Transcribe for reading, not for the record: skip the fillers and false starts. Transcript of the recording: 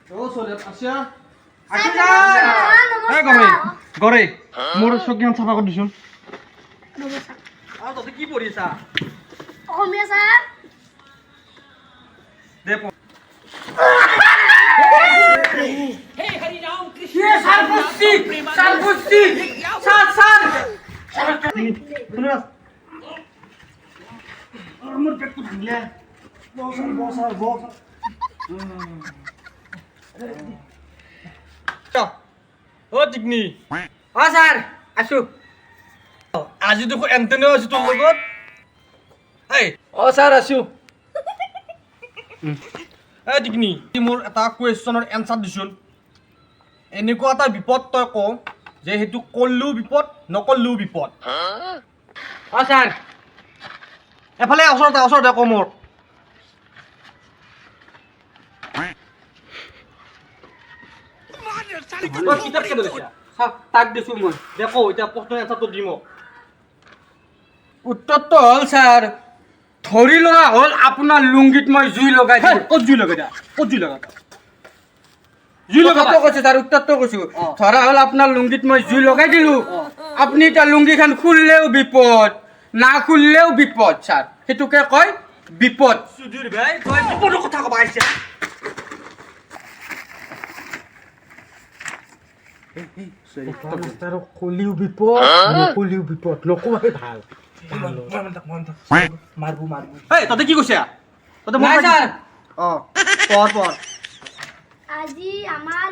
ও চলে আসিয়া আসি আসি যা এই গৰে গৰে মোৰ সজ্ঞান ছাপা কৰি দিছোন ততে কি পঢ়ি আছা অসমীয়া স্যার দে আমার পেটটো ভাঙিলে বস ও টিকনি অ স্যার আছো আজি দেখো এন্টনিও আছে তোর লগত এই অ স্যার আছো এই টিকনি মোৰ এটা কুৱেশ্যনৰ এনচাৰ দিছোন এনেকুৱা এটা বিপদ তই ক যে সেইটো কৰিলেও বিপদ নকৰিলেও বিপদ অ স্যাৰ এফালে ওচৰতে ক মোৰ তই কিতাপ কেনে লৈছা তাক দিছো মই দেখো এতিয়া প্ৰশ্নৰ এনচাৰটো দিম উত্তৰটো হ'ল স্যাৰ ধৰি লোৱা হ'ল আপোনাৰ লুংগিত মই জুই লগাই দিলোঁ ক'ত জুই লগাই দিয়া ক'ত জুই লগাই উত্তৰটো কৈছো স্যাৰ উত্তৰটো কৈছো ধৰা হ'ল আপোনাৰ লুংগিত মই জুই লগাই দিলোঁ আপুনি এতিয়া লুংগিখন খুললেও বিপদ না খুললেও বিপদ স্যার সেইটোকে কয় বিপদ সুধীৰ ভাই তই বিপদৰ কথা ক'বা আহিছা কলিও বিপদ নকলিও বিপদ নকোৱাই ভাল মাৰবো এই তহঁতে কি কৈছা তহঁতে নাই স্যাৰ অঁ পঢ় আজি আমাৰ